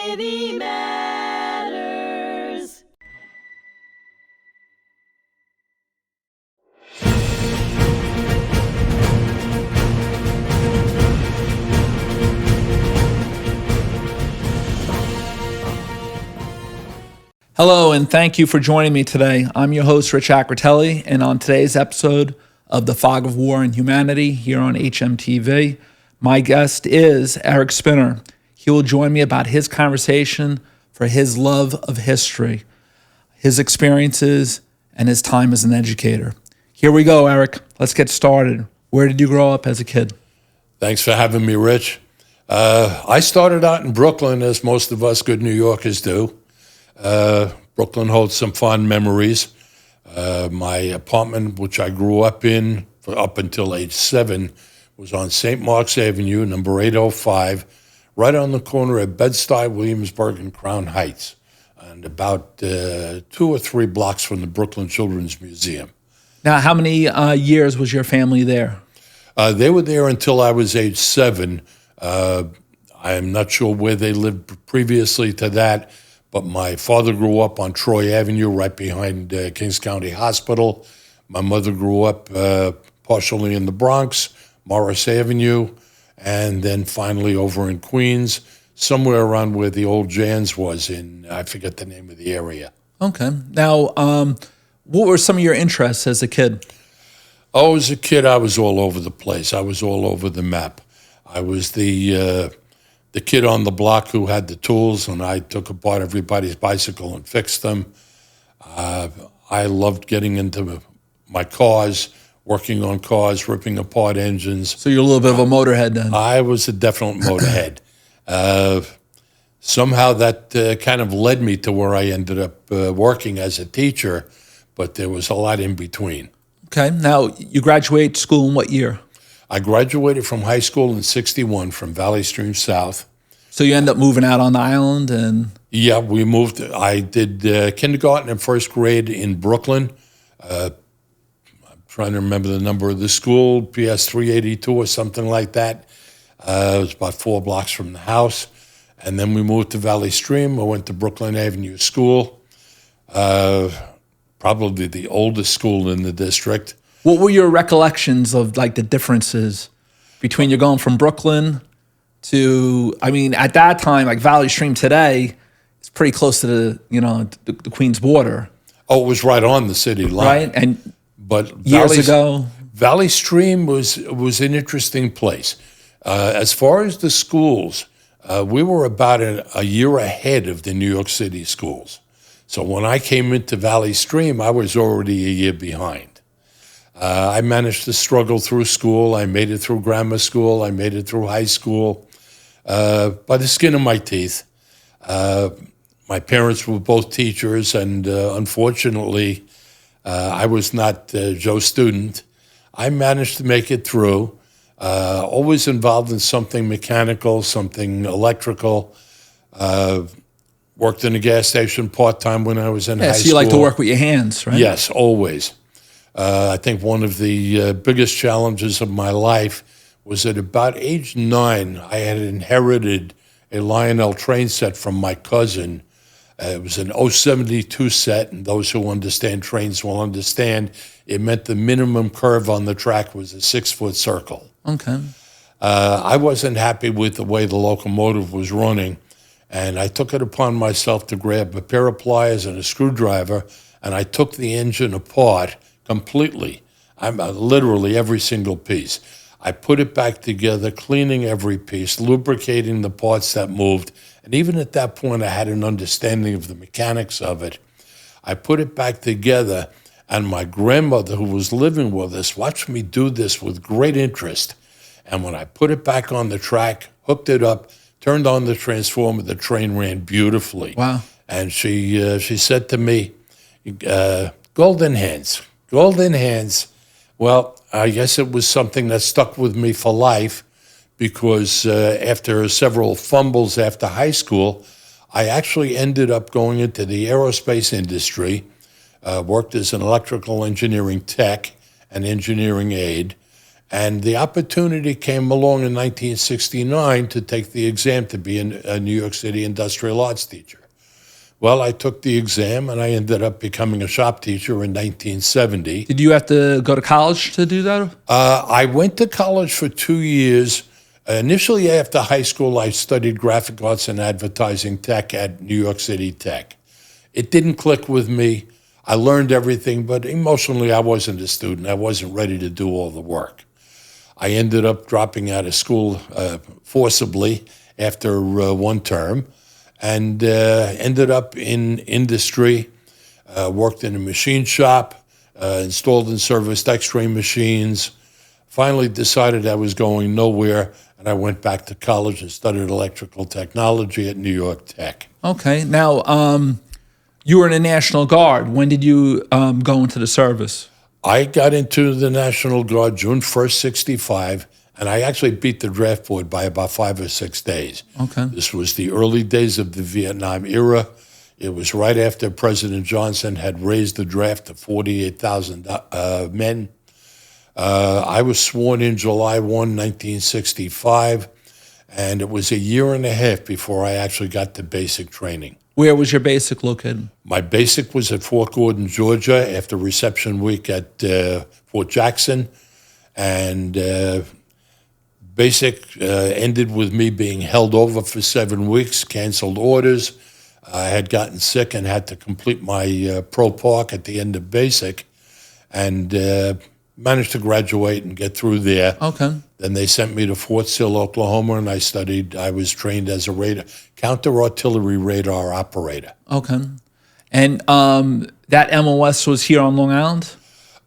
City Matters. Hello, and thank you for joining me today. I'm your host, Richard Acritelli, and on today's episode of The Fog of War and Humanity here on hmTv, my guest is Eric Spinner. He will join me about his conversation for his love of history, his experiences, and his time as an educator. Here we go, Eric. Let's get started. Where did you grow up as a kid? Thanks for having me, Rich. I started out in Brooklyn, as most of us good New Yorkers do. Brooklyn holds some fond memories. My apartment, which I grew up in for up until age 7, was on St. Mark's Avenue, number 805, right on the corner of Bed-Stuy, Williamsburg, and Crown Heights, and about 2 or 3 blocks from the Brooklyn Children's Museum. Now, how many years was your family there? They were there until I was age 7. I'm not sure where they lived previously to that, but my father grew up on Troy Avenue, right behind Kings County Hospital. My mother grew up partially in the Bronx, Morris Avenue, and then finally over in Queens, somewhere around where the old Jan's was in, I forget the name of the area. Okay. Now, what were some of your interests as a kid? Oh, as a kid, I was all over the place. I was all over the map. I was the kid on the block who had the tools, and I took apart everybody's bicycle and fixed them. I loved getting into my cars, working on cars, ripping apart engines. So you're a little bit of a motorhead then? I was a definite motorhead. Somehow that kind of led me to where I ended up working as a teacher, but there was a lot in between. Okay. Now, you graduate school in what year? I graduated from high school in '61 from Valley Stream South. So you end up moving out on the island and... Yeah, we moved. I did kindergarten and first grade in Brooklyn. I'm trying to remember the number of the school, PS 382 or something like that. It was about 4 blocks from the house. And then we moved to Valley Stream. I went to Brooklyn Avenue School, probably the oldest school in the district. What were your recollections of like the differences between you going from Brooklyn to, I mean, at that time, like Valley Stream today, it's pretty close to the Queens border. Oh, it was right on the city line. Right, and but years ago, Valley Stream was an interesting place. As far as the schools, we were about a year ahead of the New York City schools. So when I came into Valley Stream, I was already a year behind. I managed to struggle through school. I made it through grammar school. I made it through high school by the skin of my teeth. My parents were both teachers, and unfortunately, I was not Joe's student. I managed to make it through, always involved in something mechanical, something electrical. Worked in a gas station part-time when I was in high school. So you like to work with your hands, right? Yes, always. I think one of the biggest challenges of my life was at about age 9, I had inherited a Lionel train set from my cousin. It was an 072 set, and those who understand trains will understand it meant the minimum curve on the track was a 6-foot circle. Okay. I wasn't happy with the way the locomotive was running, and I took it upon myself to grab a pair of pliers and a screwdriver, and I took the engine apart completely. I'm literally every single piece. I put it back together, cleaning every piece, lubricating the parts that moved, and even at that point I had an understanding of the mechanics of it. I put it back together, and my grandmother, who was living with us, watched me do this with great interest. And when I put it back on the track, hooked it up, turned on the transformer, the train ran beautifully. Wow. And she said to me, golden hands. Golden hands. Well, I guess it was something that stuck with me for life because after several fumbles after high school, I actually ended up going into the aerospace industry, worked as an electrical engineering tech and engineering aide, And the opportunity came along in 1969 to take the exam to be a New York City industrial arts teacher. Well, I took the exam, and I ended up becoming a shop teacher in 1970. Did you have to go to college to do that? I went to college for 2 years. Initially, after high school, I studied graphic arts and advertising tech at New York City Tech. It didn't click with me. I learned everything, but emotionally, I wasn't a student. I wasn't ready to do all the work. I ended up dropping out of school forcibly after one term, and ended up in industry, worked in a machine shop, installed and serviced X-ray machines. Finally decided I was going nowhere, and I went back to college and studied electrical technology at New York Tech. Okay. Now, you were in the National Guard. When did you go into the service? I got into the National Guard June 1st, 65, and I actually beat the draft board by about 5 or 6 days. Okay. This was the early days of the Vietnam era. It was right after President Johnson had raised the draft to 48,000 men. I was sworn in July 1, 1965, and it was a year and a half before I actually got to basic training. Where was your basic located? My basic was at Fort Gordon, Georgia, after reception week at Fort Jackson. And basic ended with me being held over for 7 weeks, canceled orders. I had gotten sick and had to complete my pro park at the end of basic, and managed to graduate and get through there. Okay. Then they sent me to Fort Sill, Oklahoma, and I was trained as a counter-artillery radar operator. Okay. And that MOS was here on Long Island?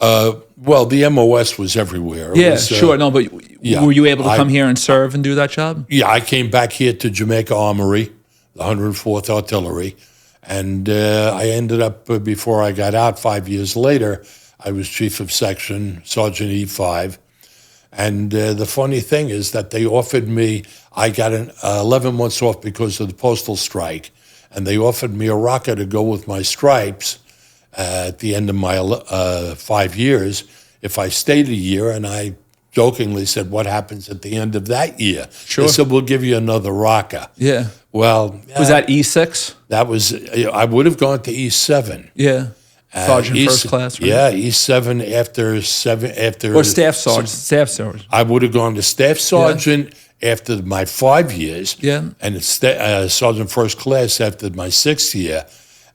Well, the MOS was everywhere. Yeah, sure. No, but were you able to come here and serve and do that job? Yeah, I came back here to Jamaica Armory, the 104th Artillery, and I ended up, before I got out 5 years later, I was chief of section, Sergeant E5. And the funny thing is that they offered me, I got 11 months off because of the postal strike, and they offered me a rocket to go with my stripes at the end of my 5 years if I stayed a year. And I jokingly said, what happens at the end of that year? Sure. They said, we'll give you another rocket. Yeah. Well, was that E6? That was, I would have gone to E7. Yeah. Sergeant first class, right? Yeah, E7 after or staff sergeant. Staff sergeant. I would have gone to staff sergeant after my 5 years. Yeah. And sergeant first class after my 6th year.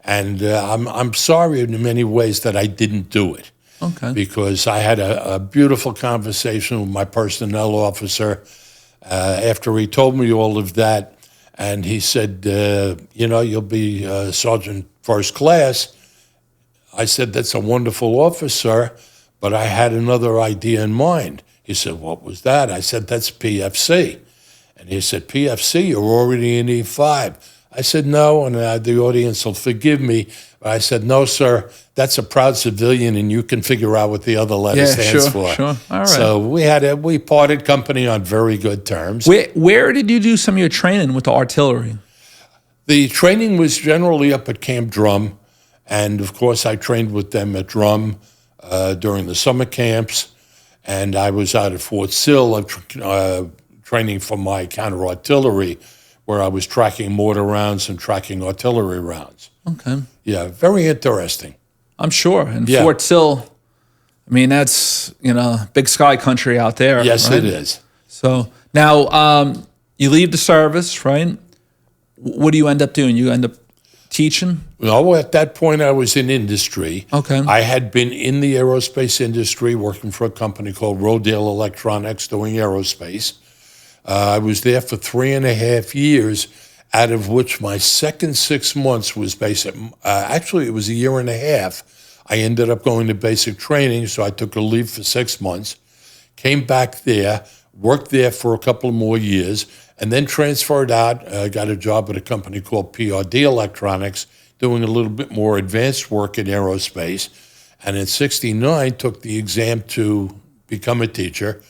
And I'm sorry in many ways that I didn't do it. Okay. Because I had a beautiful conversation with my personnel officer after he told me all of that, and he said, you'll be sergeant first class. I said, that's a wonderful officer, but I had another idea in mind. He said, what was that? I said, that's PFC. And he said, PFC, you're already in E5. I said, no, and the audience will forgive me. But I said, no, sir, that's a proud civilian, and you can figure out what the other letter stands for. Sure. All right. So we parted company on very good terms. Where did you do some of your training with the artillery? The training was generally up at Camp Drum. And, of course, I trained with them at Drum during the summer camps. And I was out at Fort Sill training for my counter-artillery, where I was tracking mortar rounds and tracking artillery rounds. Okay. Yeah, very interesting. I'm sure. And Fort Sill, I mean, that's, big sky country out there. Yes, right? it is. So now you leave the service, right? What do you end up doing? You end up teaching? No, at that point I was in industry. Okay. I had been in the aerospace industry working for a company called Rodale Electronics doing aerospace. I was there for 3.5 years, out of which my second 6 months was basic. Actually, it was a year and a half. I ended up going to basic training, so I took a leave for 6 months, came back there, worked there for a couple more years, and then transferred out, got a job at a company called PRD Electronics, doing a little bit more advanced work in aerospace. And in '69, took the exam to become a teacher.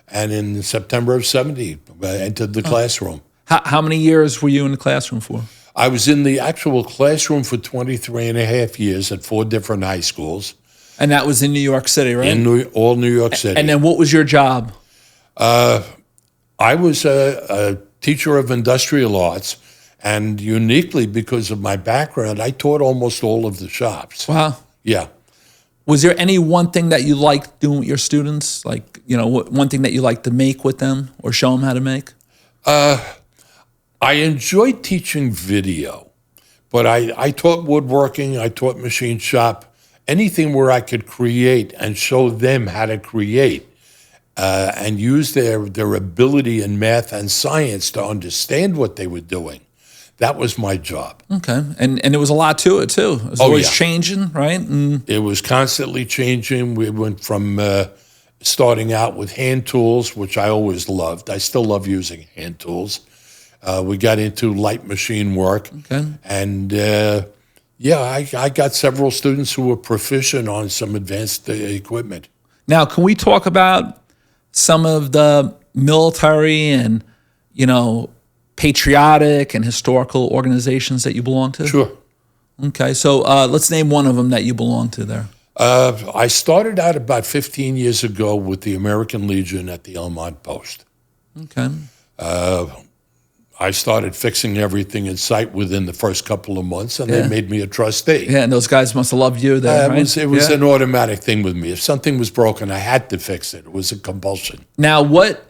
And in September of '70, entered the classroom. How many years were you in the classroom for? I was in the actual classroom for 23.5 years at 4 different high schools. And that was in New York City, right? In New York City. And then what was your job? I was a teacher of industrial arts, and uniquely because of my background, I taught almost all of the shops. Wow. Yeah. Was there any one thing that you liked doing with your students? Like, one thing that you liked to make with them or show them how to make? I enjoyed teaching video, but I taught woodworking, I taught machine shop, anything where I could create and show them how to create and use their ability in math and science to understand what they were doing. That was my job. Okay. And there was a lot to it, too. It was always changing, right? It was constantly changing. We went from starting out with hand tools, which I always loved. I still love using hand tools. We got into light machine work. Okay. And, I got several students who were proficient on some advanced equipment. Now, can we talk about some of the military and, patriotic and historical organizations that you belong to? Sure. Okay, so let's name one of them that you belong to there. I started out about 15 years ago with the American Legion at the Omaha Post. Okay. I started fixing everything in sight within the first couple of months, and they made me a trustee. Yeah, and those guys must have loved you there, right? It was an automatic thing with me. If something was broken, I had to fix it. It was a compulsion. Now, what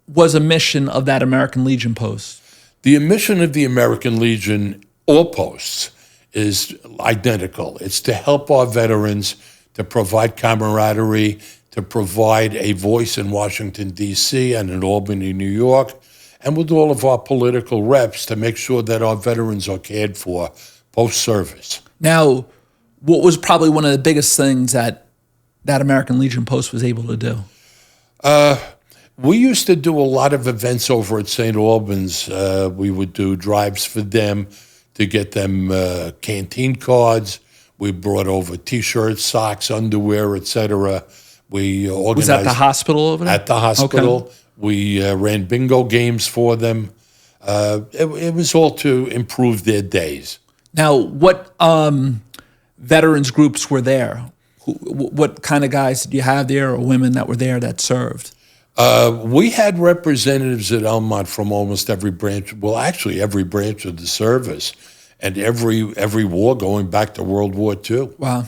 was a mission of that American Legion post? The mission of the American Legion, all posts, is identical. It's to help our veterans, to provide camaraderie, to provide a voice in Washington, D.C. and in Albany, New York, and with all of our political reps to make sure that our veterans are cared for post-service. Now, what was probably one of the biggest things that American Legion Post was able to do? We used to do a lot of events over at St. Albans. We would do drives for them to get them canteen cards. We brought over T-shirts, socks, underwear, etc. We organized. Was that the hospital over there? At the hospital. Okay. We ran bingo games for them. It was all to improve their days. Now, what veterans groups were there? What kind of guys did you have there, or women that were there that served? We had representatives at Elmont from almost every branch. Well, actually, every branch of the service, and every war going back to World War II. Wow.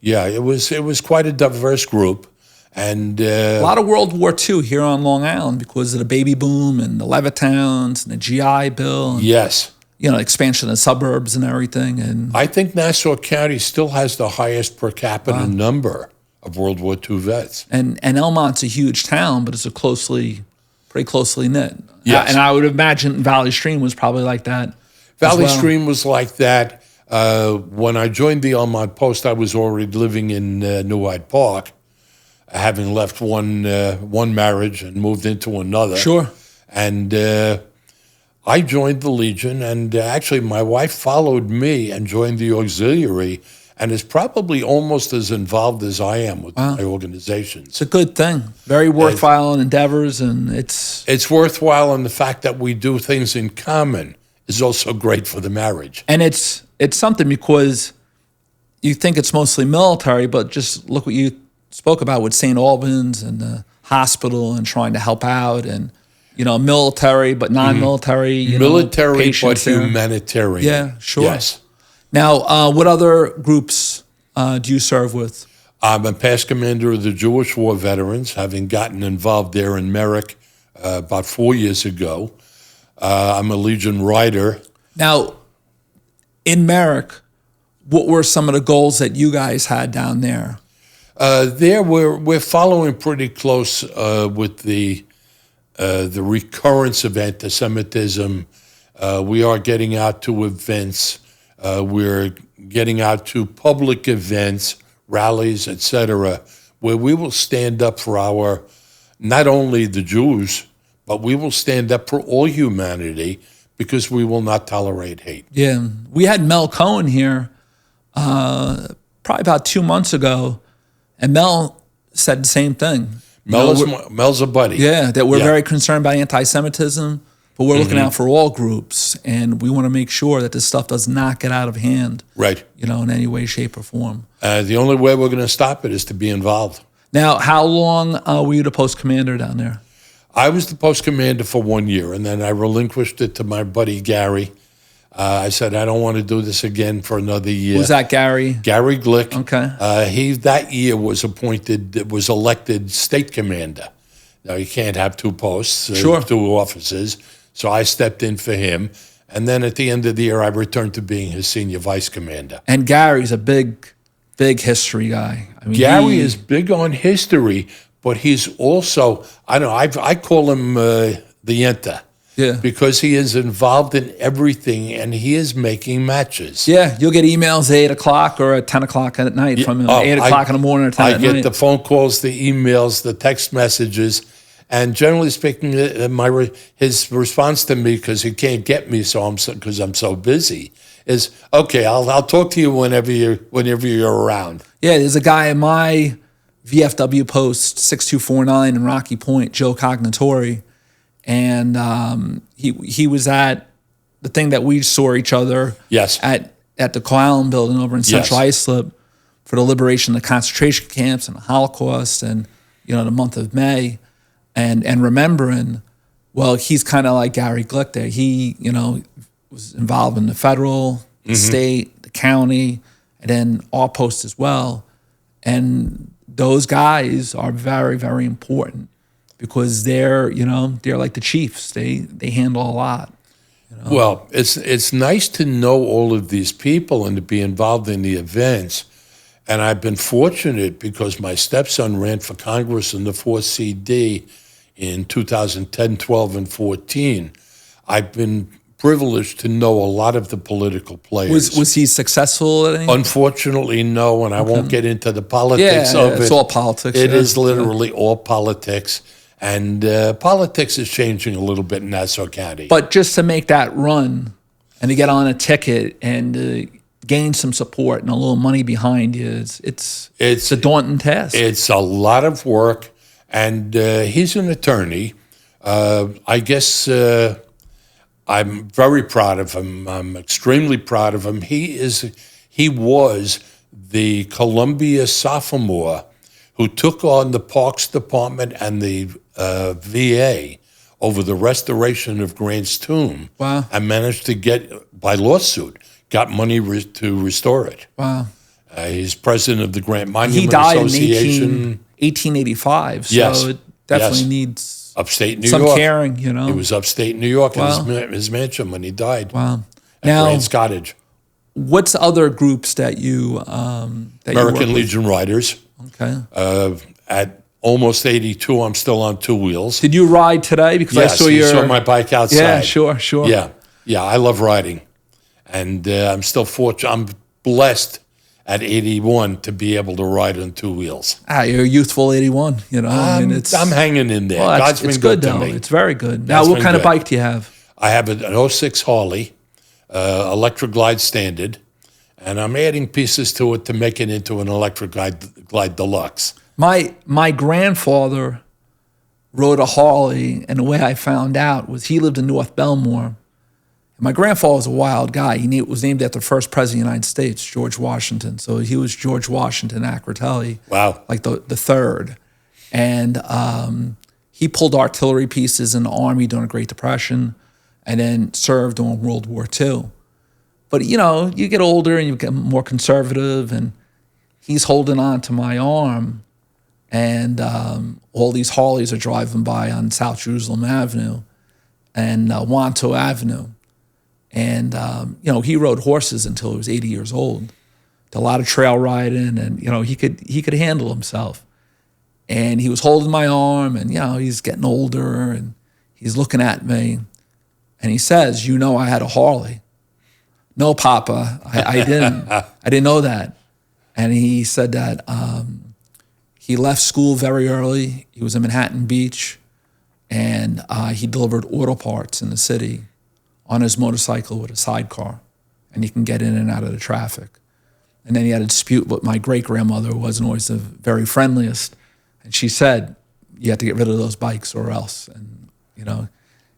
Yeah, it was quite a diverse group. And a lot of World War II here on Long Island because of the baby boom and the Levittowns and the GI Bill. And, yes. Expansion of suburbs and everything. And I think Nassau County still has the highest per capita number of World War II vets. And Elmont's a huge town, but it's pretty closely knit. Yes. And I would imagine Valley Stream was probably like that. Valley Stream was like that. When I joined the Elmont Post, I was already living in New Hyde Park, having left one marriage and moved into another. Sure. And I joined the Legion, and actually my wife followed me and joined the auxiliary, and is probably almost as involved as I am with my organizations. It's a good thing. Very worthwhile endeavors, and it's worthwhile, and the fact that we do things in common is also great for the marriage. And it's something because you think it's mostly military, but just look what you spoke about with St. Albans and the hospital and trying to help out, and military but non-military. Military but humanitarian. Yeah, sure. Yes. Now, what other groups do you serve with? I'm a past commander of the Jewish War Veterans, having gotten involved there in Merrick about 4 years ago. I'm a Legion Rider. Now, in Merrick, what were some of the goals that you guys had down there? There, we're following pretty close with the recurrence of antisemitism. We are getting out to events. We're getting out to public events, rallies, etc., where we will stand up for not only the Jews, but we will stand up for all humanity, because we will not tolerate hate. Yeah, we had Mel Cohen here probably about 2 months ago, and Mel said the same thing. Mel's a buddy. Yeah, that we're very concerned about anti-Semitism, but we're looking out for all groups, and we want to make sure that this stuff does not get out of hand, Right. in any way, shape, or form. The only way we're going to stop it is to be involved. Now, how long were you the post commander down there? I was the post commander for 1 year, and then I relinquished it to my buddy Gary. I said, I don't want to do this again for another year. Was that Gary? Gary Glick. Okay. He that year was elected state commander. Now, you can't have two posts, Sure. two offices. So I stepped in for him. And then at the end of the year, I returned to being his senior vice commander. And Gary's a big history guy. I mean, Gary is big on history, but he's also, I call him the Yenta. Yeah. Because he is involved in everything, and he is making matches. Yeah, you'll get emails at 8 o'clock or at 10 o'clock at night from him. 8 o'clock in the morning or 10 at night. I get the phone calls, the emails, the text messages, and generally speaking, his response to me, because he can't get me, because I'm so busy, is okay. I'll talk to you whenever you're around. Yeah, there's a guy in my VFW post 6249 in Rocky Point, Joe Cognatori. And he was at the thing that we saw each other at the Coalum building over in Central Islip for the liberation of the concentration camps and the Holocaust and the month of May and remembering. Well, he's kind of like Gary Glick there. He was involved in the federal, the state, the county, and then our post as well. And those guys are very, very important. Because they're like the chiefs. They handle a lot. Well, it's nice to know all of these people and to be involved in the events. And I've been fortunate because my stepson ran for Congress in the 4th CD in 2010, 12, and 14. I've been privileged to know a lot of the political players. Was he successful at anything? Unfortunately, no, and I won't get into the politics of it. It's all politics. It is literally all politics. And politics is changing a little bit in Nassau County. But just to make that run and to get on a ticket and gain some support and a little money behind you, it's a daunting task. It's a lot of work. And he's an attorney. I guess I'm very proud of him. I'm extremely proud of him. He was the Columbia sophomore who took on the Parks Department and the VA over the restoration of Grant's tomb. Wow. And managed to get, by lawsuit, got money to restore it. Wow. He's president of the Grant Monument He died Association. in 1885, so Yes. it definitely needs upstate New some York. caring, He was upstate New York in his mansion when he died. Wow. At Now, Grant's Cottage. what's other groups that you American Legion Riders. Okay. At almost 82, I'm still on two wheels. Did you ride today? Because I saw you saw my bike outside. Yeah, sure. Yeah, I love riding. And I'm still fortunate. I'm blessed at 81 to be able to ride on two wheels. You're a youthful 81, I'm hanging in there. Well, God's been it's good good to though. me. It's very good. Now, what kind of bike do you have? I have an 06 Harley, electric glide standard, and I'm adding pieces to it to make it into an electric glide deluxe. My grandfather rode a Harley, and the way I found out was he lived in North Belmore. My grandfather was a wild guy. He was named after the first president of the United States, George Washington. So he was George Washington Acritelli. Wow. Like the third. And he pulled artillery pieces in the Army during the Great Depression and then served during World War II. But, you get older and you get more conservative, and he's holding on to my arm, and all these Harleys are driving by on South Jerusalem Avenue and Wanto Avenue. And, he rode horses until he was 80 years old. Did a lot of trail riding, and, he could handle himself. And he was holding my arm, and, he's getting older, and he's looking at me, and he says, I had a Harley. No, Papa, I didn't. I didn't know that. And he said that he left school very early. He was in Manhattan Beach, and he delivered auto parts in the city on his motorcycle with a sidecar, and he can get in and out of the traffic. And then he had a dispute with my great-grandmother, who wasn't always the very friendliest, and she said, you have to get rid of those bikes or else. And,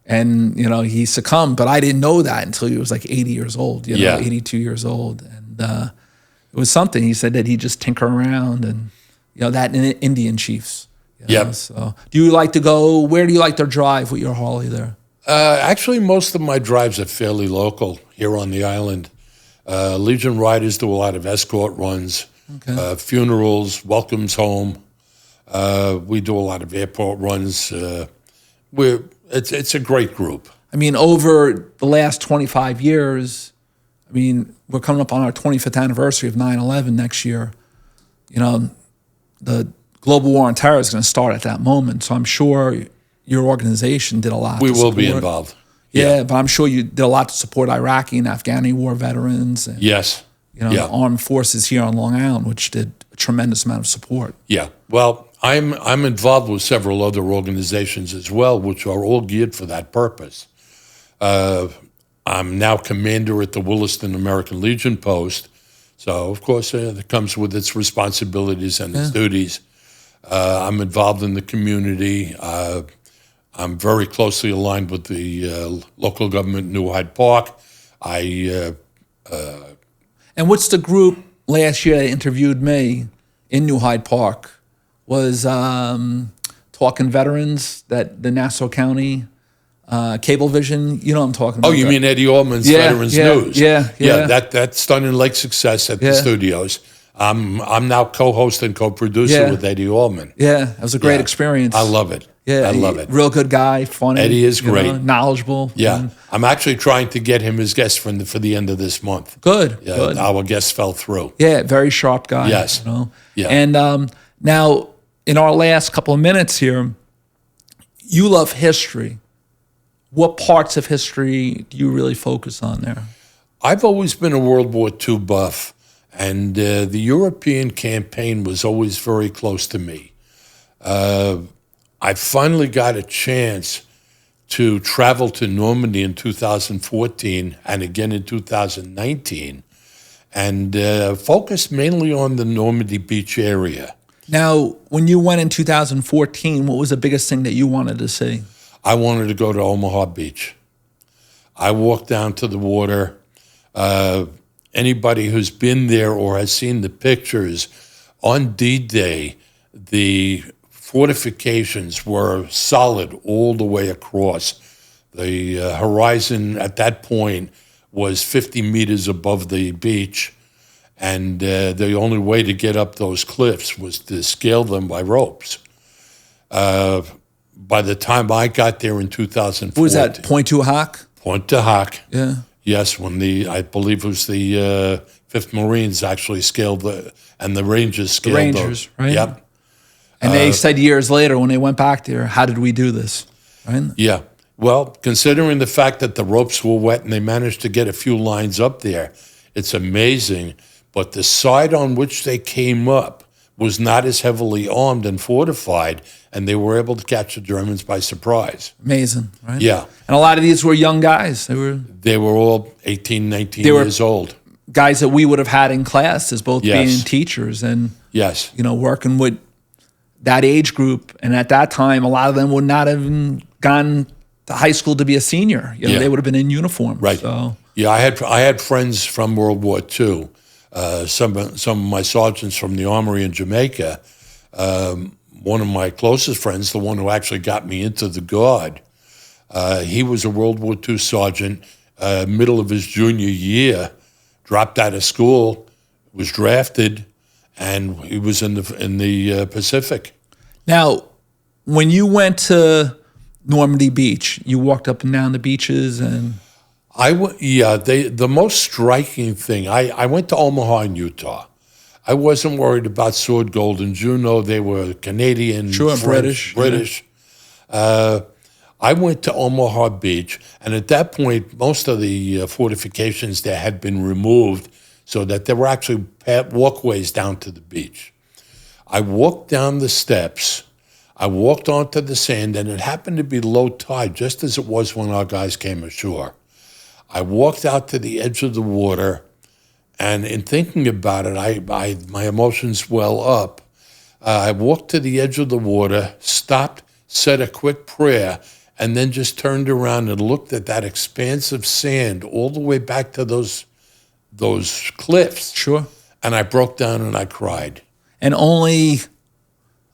And, he succumbed, but I didn't know that until he was like 80 years old, Yeah. 82 years old. And it was something. He said that he just tinker around and, that in Indian chiefs. Yep. So do you like to go, where do you like to drive with your Harley there? Actually, most of my drives are fairly local here on the island. Legion Riders do a lot of escort runs, funerals, welcomes home. We do a lot of airport runs. It's a great group. I mean, over the last 25 years, we're coming up on our 25th anniversary of 9/11 next year. The global war on terror is going to start at that moment. So I'm sure your organization did a lot. We will be involved. Yeah, but I'm sure you did a lot to support Iraqi and Afghani war veterans. And, yes. The armed forces here on Long Island, which did a tremendous amount of support. Yeah. Well, I'm involved with several other organizations as well, which are all geared for that purpose. I'm now commander at the Williston American Legion post. So, of course, it comes with its responsibilities and its duties. I'm involved in the community. I'm very closely aligned with the local government in New Hyde Park. And what's the group last year that interviewed me in New Hyde Park was Talking Veterans, that the Nassau County Cablevision, you know what I'm talking about. Oh, you mean Eddie Allman's Veterans News? Yeah. That's done in lake success at the studios. I'm now co-host and co-producer with Eddie Allman. Yeah, it was a great experience. I love it. Yeah, I love it. Real good guy, funny. Eddie is great. Knowledgeable. Yeah, I'm actually trying to get him as guest for the end of this month. Good. Our guest fell through. Yeah, very sharp guy. Yes. Yeah. And now, in our last couple of minutes here, you love history. What parts of history do you really focus on there? I've always been a World War II buff, and the European campaign was always very close to me. I finally got a chance to travel to Normandy in 2014 and again in 2019, and focused mainly on the Normandy Beach area. Now, when you went in 2014, what was the biggest thing that you wanted to see? I wanted to go to Omaha Beach. I walked down to the water. Anybody who's been there or has seen the pictures, on D-Day, the fortifications were solid all the way across. The horizon at that point was 50 meters above the beach, and the only way to get up those cliffs was to scale them by ropes. By the time I got there in 2014... What was that, Point to Hoc? Point to Hoc. Yeah. Yes, when I believe it was the 5th Marines actually scaled and the Rangers scaled the Rangers, right? Yep. And they said years later when they went back there, how did we do this? Right? Yeah. Well, considering the fact that the ropes were wet and they managed to get a few lines up there, it's amazing. But the side on which they came up was not as heavily armed and fortified, and they were able to catch the Germans by surprise. Amazing, right? Yeah. And a lot of these were young guys. They were all 18, 19 years old. Guys that we would have had in class as both being teachers and working with that age group. And at that time, a lot of them would not have gone to high school to be a senior. They would have been in uniform. Right. So. Yeah, I had friends from World War II. Some of my sergeants from the Armory in Jamaica. One of my closest friends, the one who actually got me into the Guard, he was a World War II sergeant, middle of his junior year, dropped out of school, was drafted, and he was in the Pacific. Now, when you went to Normandy Beach, you walked up and down the beaches and... the most striking thing, I went to Omaha in Utah. I wasn't worried about Sword Gold and Juneau. They were Canadian, French, British. I went to Omaha Beach, and at that point, most of the fortifications there had been removed so that there were actually walkways down to the beach. I walked down the steps. I walked onto the sand, and it happened to be low tide, just as it was when our guys came ashore. I walked out to the edge of the water, and in thinking about it, my emotions well up. I walked to the edge of the water, stopped, said a quick prayer, and then just turned around and looked at that expanse of sand all the way back to those cliffs. Sure. And I broke down and I cried. And only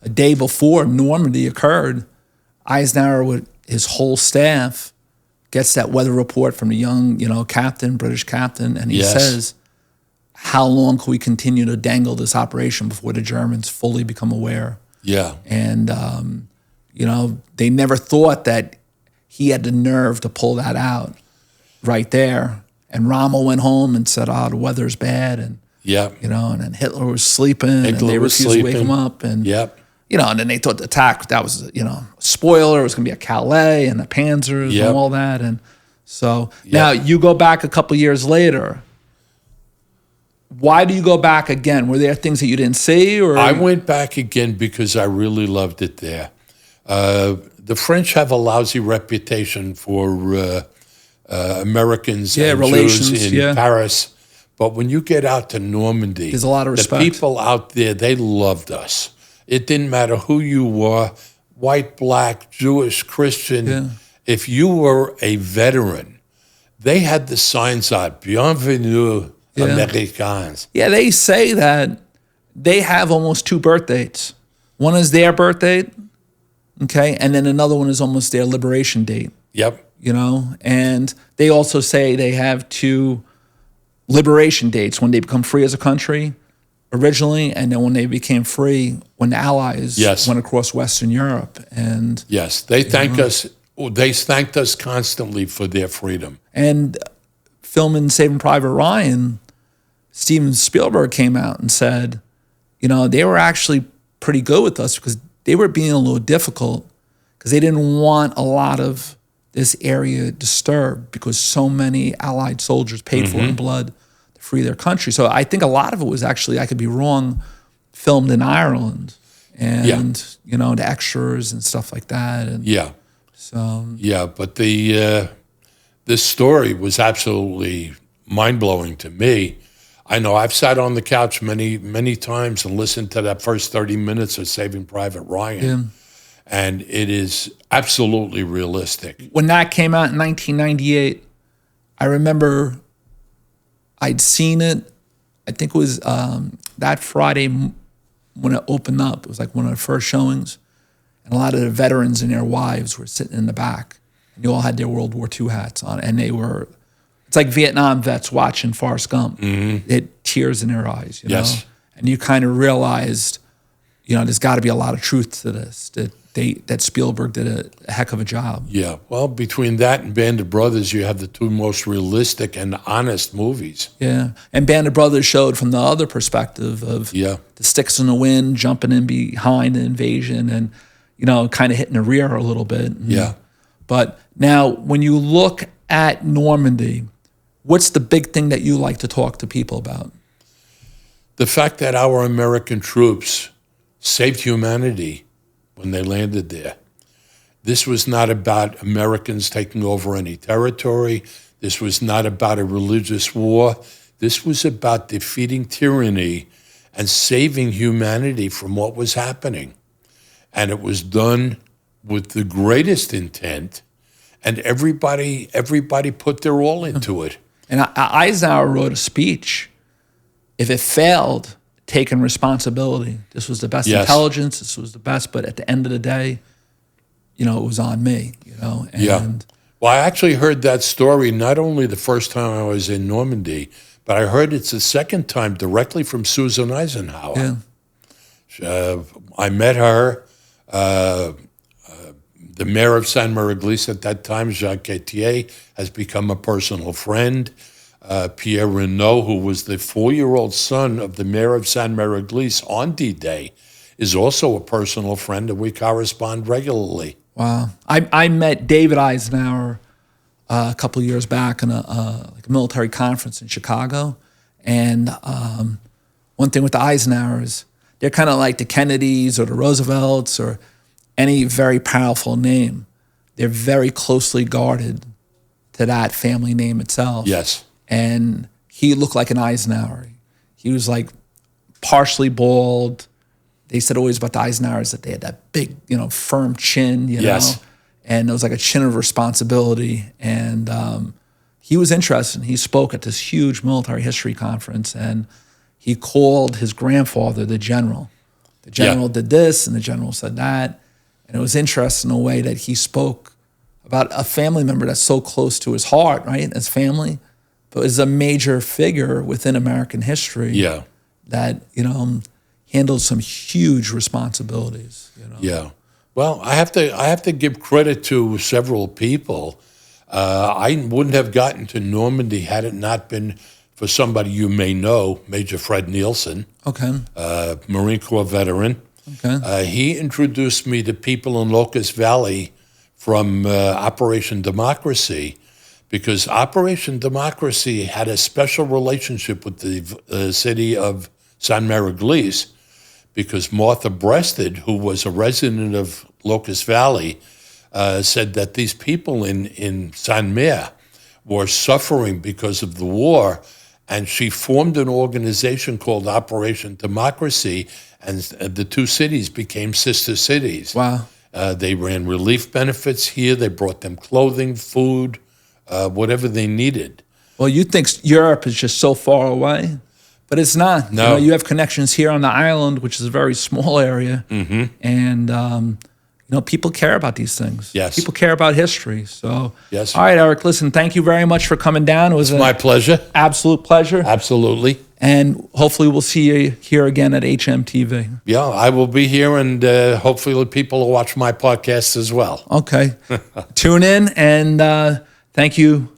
a day before Normandy occurred, Eisenhower with his whole staff gets that weather report from the young, captain, British captain, and he says, how long can we continue to dangle this operation before the Germans fully become aware? Yeah. And, they never thought that he had the nerve to pull that out right there. And Rommel went home and said, the weather's bad. And, and then Hitler was sleeping and they refused to wake him up. And, and then they thought the attack, that was, a spoiler. It was going to be a Calais and the Panzers and all that. And so now you go back a couple years later. Why do you go back again? Were there things that you didn't see? Or I went back again because I really loved it there. The French have a lousy reputation for Americans and relations, Jews in Paris. But when you get out to Normandy, there's a lot of respect. The people out there, they loved us. It didn't matter who you were, white, black, Jewish, Christian. Yeah. If you were a veteran, they had the signs out, Bienvenue, Americans. Yeah, they say that they have almost 2 birth dates. One is their birth date, okay, and then another one is almost their liberation date. Yep. And they also say they have 2 liberation dates, when they become free as a country originally, and then when they became free when the Allies went across Western Europe. And they thank us. They thanked us constantly for their freedom. And filming Saving Private Ryan, Steven Spielberg came out and said, they were actually pretty good with us because they were being a little difficult because they didn't want a lot of this area disturbed because so many Allied soldiers paid for in blood to free their country. So I think a lot of it was actually, I could be wrong, filmed in Ireland and, the extras and stuff like that. And but this story was absolutely mind-blowing to me. I know I've sat on the couch many, many times and listened to that first 30 minutes of Saving Private Ryan, and it is absolutely realistic. When that came out in 1998, I remember I'd seen it, I think it was that Friday when it opened up. It was like one of the first showings, and a lot of the veterans and their wives were sitting in the back. They all had their World War II hats on, and it's like Vietnam vets watching Forrest Gump. They had tears in their eyes, know? And you kind of realized, there's got to be a lot of truth to this, that Spielberg did a heck of a job. Yeah, well, between that and Band of Brothers, you have the 2 most realistic and honest movies. Yeah, and Band of Brothers showed from the other perspective of the sticks in the wind, jumping in behind the invasion and, kind of hitting the rear a little bit. But now, when you look at Normandy, what's the big thing that you like to talk to people about? The fact that our American troops saved humanity when they landed there. This was not about Americans taking over any territory. This was not about a religious war. This was about defeating tyranny and saving humanity from what was happening. And it was done with the greatest intent, and everybody put their all into it. And Eisenhower wrote a speech, if it failed, taking responsibility. This was the best intelligence, this was the best, but at the end of the day, it was on me, And Well, I actually heard that story not only the first time I was in Normandy, but I heard it's the second time directly from Susan Eisenhower. I met her. The mayor of Saint-Mère-Église at that time, Jacques Etier, has become a personal friend. Pierre Renaud, who was the 4-year-old son of the mayor of Saint-Mère-Église on D-Day, is also a personal friend, and we correspond regularly. Wow. I met David Eisenhower a couple of years back in a military conference in Chicago. And one thing with the Eisenhowers, they're kind of like the Kennedys or the Roosevelts or any very powerful name. They're very closely guarded to that family name itself. Yes. And he looked like an Eisenhower. He was like partially bald. They said always about the Eisenhowers that they had that big, firm chin, know. and it was like a chin of responsibility. And he was interested. He spoke at this huge military history conference, and he called his grandfather the general. The general did this, and the general said that. And it was interesting in a way that he spoke about a family member that's so close to his heart, right, as family, but is a major figure within American history. Yeah. That, handled some huge responsibilities. Yeah. Well, I have to give credit to several people. I wouldn't have gotten to Normandy had it not been for somebody you may know, Major Fred Nielsen. Okay. Marine Corps veteran. Okay. He introduced me to people in Locust Valley from Operation Democracy, because Operation Democracy had a special relationship with the city of San Mariglis, because Martha Breasted, who was a resident of Locust Valley, said that these people in San Mar were suffering because of the war, and she formed an organization called Operation Democracy, and the two cities became sister cities. Wow. They ran relief benefits here. They brought them clothing, food, whatever they needed. Well, you think Europe is just so far away, but it's not. No. You have connections here on the island, which is a very small area, and people care about these things. Yes. People care about history. So, Yes. All right, Eric. Listen, thank you very much for coming down. It was My pleasure. absolute pleasure. Absolutely. And hopefully we'll see you here again at hmTV. Yeah, I will be here, and hopefully people will watch my podcast as well. Okay. Tune in, and thank you